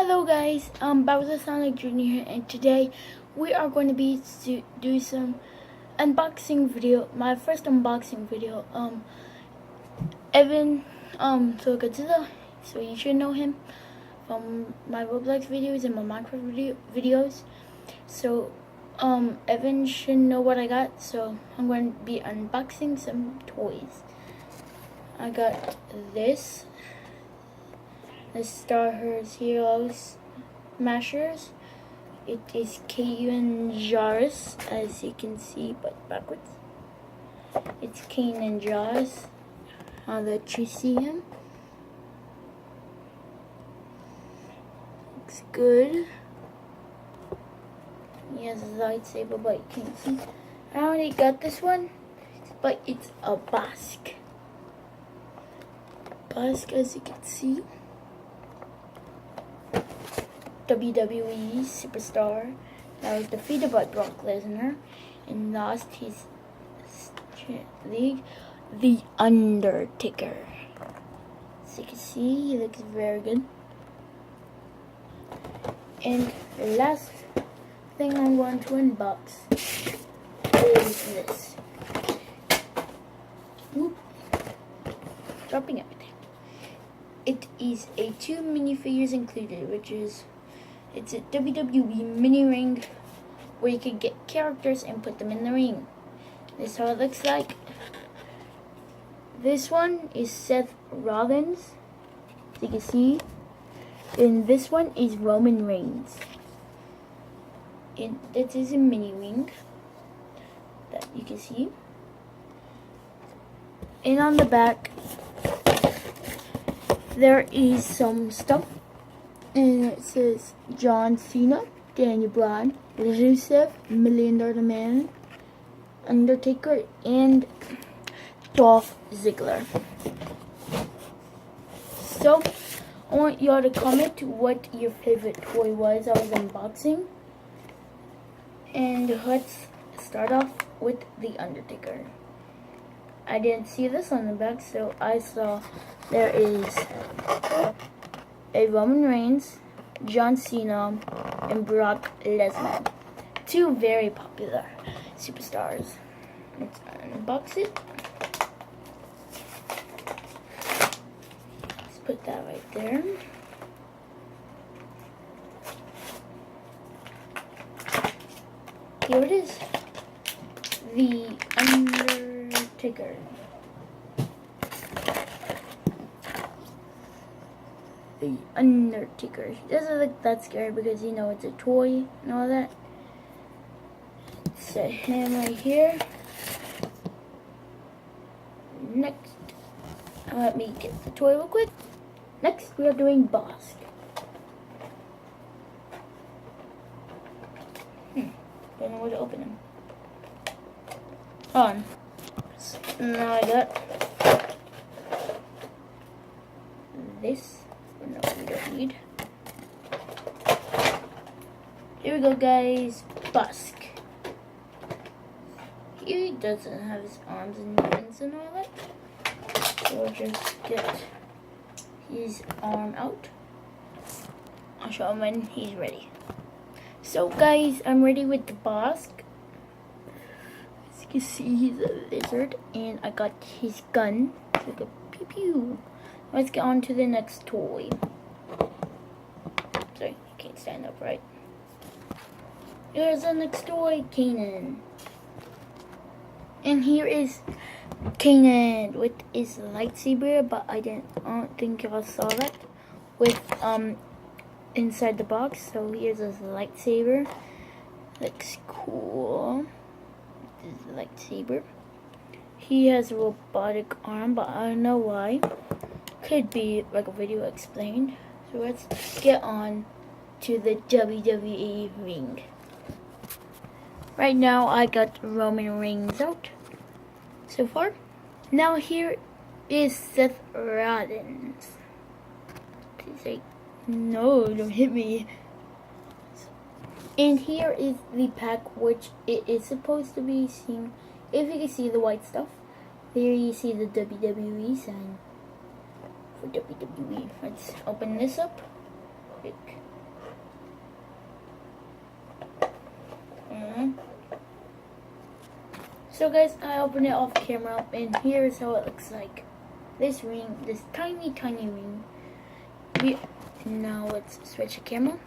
Hello guys, Bowser Sonic Jr. here, and today we are going to be do some unboxing video. My first unboxing video. Evan, so Godzilla, so you should know him from my Roblox videos and my Minecraft videos. So, Evan should know what I got. So I'm going to be unboxing some toys. I got this. The Star Wars Heroes Mashers. It is Kanan Jarrus, as you can see, but backwards. It's Kanan Jarrus. I'll let you see him. Looks good. He has a lightsaber, but you can't see. I already got this one, but it's a Bossk. Bossk, as you can see. WWE superstar that was defeated by Brock Lesnar and lost his league, The Undertaker. As you can see, he looks very good. And the last thing I'm going to unbox is this. Whoop. Dropping everything. It is a 2 minifigures included, which is it's a WWE mini ring where you can get characters and put them in the ring. This is how it looks like. This one is Seth Rollins, as you can see. And this one is Roman Reigns. And this is a mini ring that you can see. And on the back, there is some stuff. And it says John Cena, Daniel Bryan, Rusev, $1 Million Man, Undertaker, and Dolph Ziggler. So, I want y'all to comment what your favorite toy was I was unboxing. And let's start off with The Undertaker. I didn't see this on the back, so I saw there is a Roman Reigns, John Cena, and Brock Lesnar. 2 very popular superstars. Let's unbox it. Let's put that right there. Here it is. The Undertaker. The Undertaker. He doesn't look that scary because you know it's a toy and all that. Set him right here. Next, let me get the toy real quick. Next, we are doing Bossk. Don't know where to open him. On. Now I got this. No, we don't need. Here we go, guys. Bossk. He doesn't have his arms and hands and all that. So we'll just get his arm out. I'll show him when he's ready. So, guys, I'm ready with the Bossk. As you can see, he's a lizard, and I got his gun. It's like a pew pew. Let's get on to the next toy. Sorry, I can't stand up right. Here's the next toy, Kanan. And here is Kanan with his lightsaber, but I don't think y'all saw that. With inside the box. So here's his lightsaber. Looks cool. This is the lightsaber. He has a robotic arm, but I don't know why. Could be like a video explained. So let's get on to the WWE ring. Right now I got Roman Reigns out so far. Now here is Seth Rollins. He's like, no, don't hit me. And here is the pack, which it is supposed to be seen. If you can see the white stuff, here you see the WWE sign for WWE. Let's open this up. Quick. So guys, I opened it off camera, and here's how it looks like. This ring, this tiny ring. Now let's switch the camera.